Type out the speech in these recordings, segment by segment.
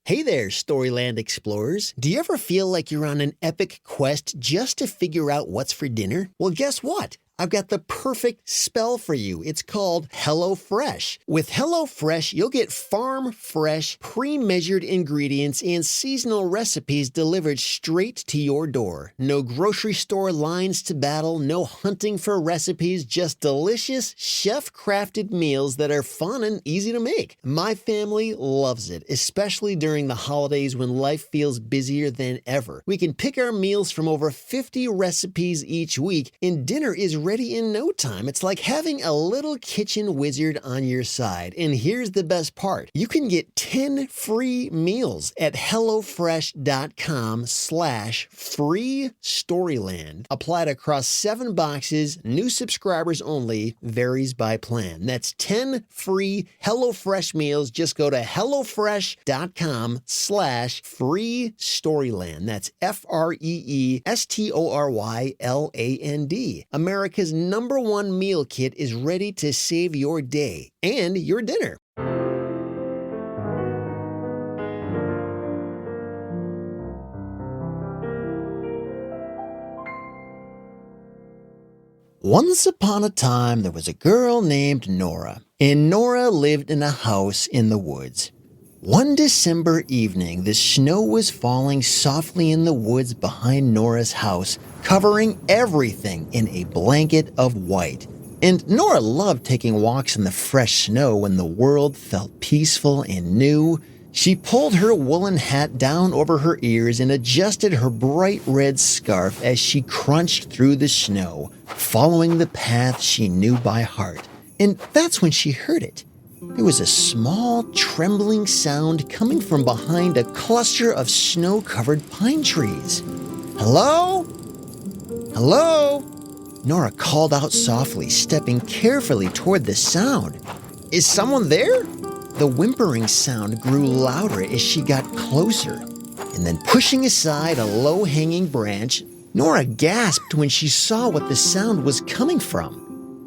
Hey there, Storyland explorers. Do you ever feel like you're on an epic quest just to figure out what's for dinner? Well, guess what? I've got the perfect spell for you. It's called HelloFresh. With HelloFresh, you'll get farm-fresh, pre-measured ingredients and seasonal recipes delivered straight to your door. No grocery store lines to battle, no hunting for recipes, just delicious, chef-crafted meals that are fun and easy to make. My family loves it, especially during the holidays when life feels busier than ever. We can pick our meals from over 50 recipes each week, and dinner is ready in no time. It's like having a little kitchen wizard on your side. And here's the best part. You can get 10 free meals at hellofresh.com/free Storyland. Applied across 7 boxes, new subscribers only, varies by plan. That's 10 free HelloFresh meals. Just go to hellofresh.com/free Storyland. That's FREESTORYLAND. America's #1 meal kit is ready to save your day and your dinner. Once upon a time, there was a girl named Nora, and Nora lived in a house in the woods. One December evening, the snow was falling softly in the woods behind Nora's house, covering everything in a blanket of white. And Nora loved taking walks in the fresh snow when the world felt peaceful and new. She pulled her woolen hat down over her ears and adjusted her bright red scarf as she crunched through the snow, following the path she knew by heart. And that's when she heard it. There was a small, trembling sound coming from behind a cluster of snow-covered pine trees. "Hello? Hello?" Nora called out softly, stepping carefully toward the sound. "Is someone there?" The whimpering sound grew louder as she got closer, and then pushing aside a low-hanging branch, Nora gasped when she saw what the sound was coming from.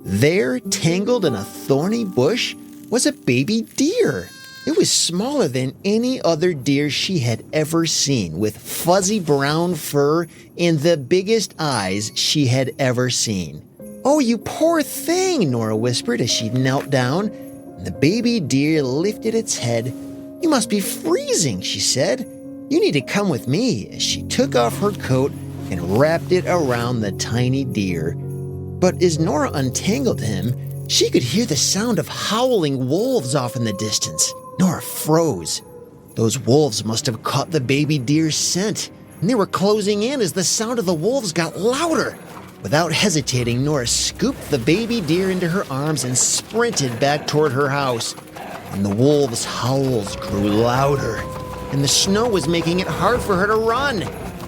There, tangled in a thorny bush, was a baby deer. It was smaller than any other deer she had ever seen, with fuzzy brown fur and the biggest eyes she had ever seen. "Oh, you poor thing," Nora whispered as she knelt down. The baby deer lifted its head. "You must be freezing," she said. "You need to come with me," as she took off her coat and wrapped it around the tiny deer. But as Nora untangled him, she could hear the sound of howling wolves off in the distance. Nora froze. Those wolves must have caught the baby deer's scent, and they were closing in as the sound of the wolves got louder. Without hesitating, Nora scooped the baby deer into her arms and sprinted back toward her house. And the wolves' howls grew louder, and the snow was making it hard for her to run.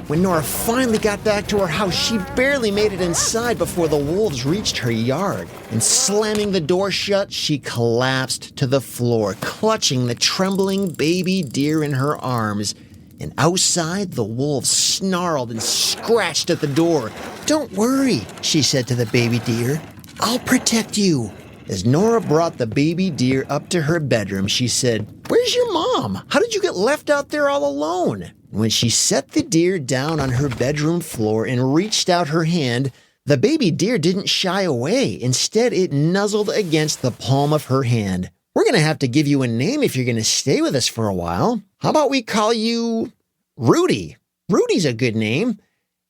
When Nora finally got back to her house, she barely made it inside before the wolves reached her yard. And slamming the door shut, she collapsed to the floor, clutching the trembling baby deer in her arms. And outside, the wolves snarled and scratched at the door. "Don't worry," she said to the baby deer. "I'll protect you." As Nora brought the baby deer up to her bedroom, she said, "Where's your mom? How did you get left out there all alone?" When she set the deer down on her bedroom floor and reached out her hand, the baby deer didn't shy away. Instead, it nuzzled against the palm of her hand. "We're going to have to give you a name if you're going to stay with us for a while. How about we call you Rudy? Rudy's a good name."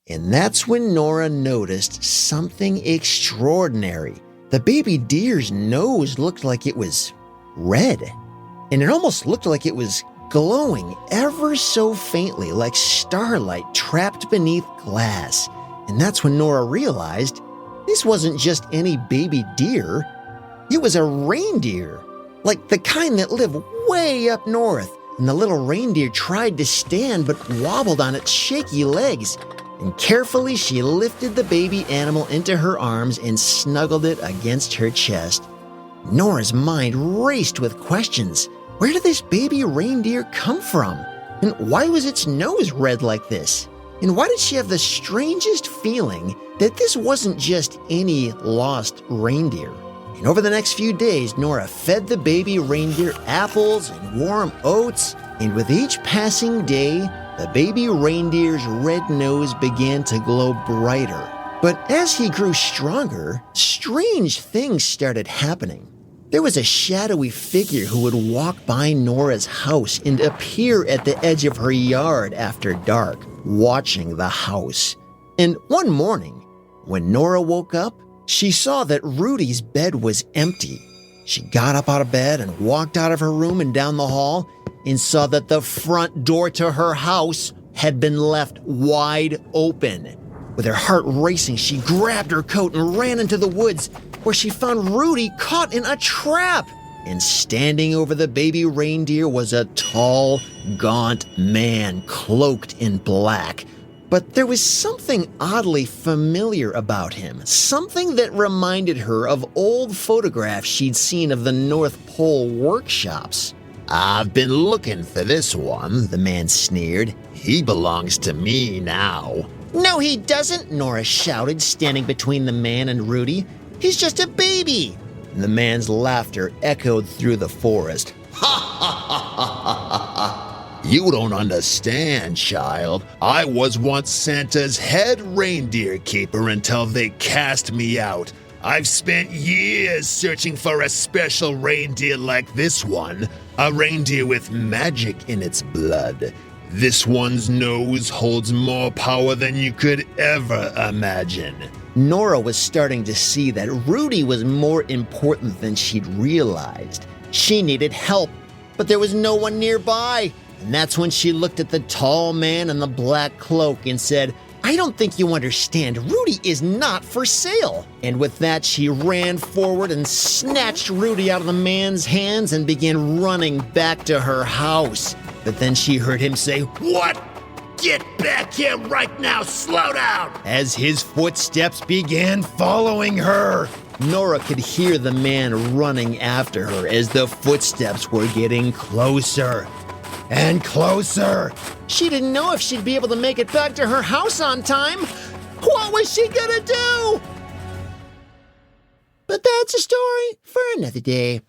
And that's when Nora noticed something extraordinary. The baby deer's nose looked like it was red, and it almost looked like it was glowing ever so faintly, like starlight trapped beneath glass. And that's when Nora realized this wasn't just any baby deer. It was a reindeer, like the kind that live way up north. And the little reindeer tried to stand but wobbled on its shaky legs. And carefully she lifted the baby animal into her arms and snuggled it against her chest. Nora's mind raced with questions. Where did this baby reindeer come from? And why was its nose red like this? And why did she have the strangest feeling that this wasn't just any lost reindeer? And over the next few days, Nora fed the baby reindeer apples and warm oats. And with each passing day, the baby reindeer's red nose began to glow brighter. But as he grew stronger, strange things started happening. There was a shadowy figure who would walk by Nora's house and appear at the edge of her yard after dark, watching the house. And one morning, when Nora woke up, she saw that Rudy's bed was empty. She got up out of bed and walked out of her room and down the hall and saw that the front door to her house had been left wide open. With her heart racing, she grabbed her coat and ran into the woods, where she found Rudy caught in a trap. And standing over the baby reindeer was a tall, gaunt man cloaked in black. But there was something oddly familiar about him, something that reminded her of old photographs she'd seen of the North Pole workshops. "I've been looking for this one," the man sneered. "He belongs to me now." "No, he doesn't," Nora shouted, standing between the man and Rudy. "He's just a baby." And the man's laughter echoed through the forest. "You don't understand, child. I was once Santa's head reindeer keeper until they cast me out. I've spent years searching for a special reindeer like this one, a reindeer with magic in its blood. This one's nose holds more power than you could ever imagine." Nora was starting to see that Rudy was more important than she'd realized. She needed help, but there was no one nearby. And that's when she looked at the tall man in the black cloak and said, "I don't think you understand. Rudy is not for sale." And with that, she ran forward and snatched Rudy out of the man's hands and began running back to her house. But then she heard him say, "What? Get back here right now, slow down!" as his footsteps began following her. Nora could hear the man running after her as the footsteps were getting closer and closer. She didn't know if she'd be able to make it back to her house on time. What was she gonna do? But that's a story for another day.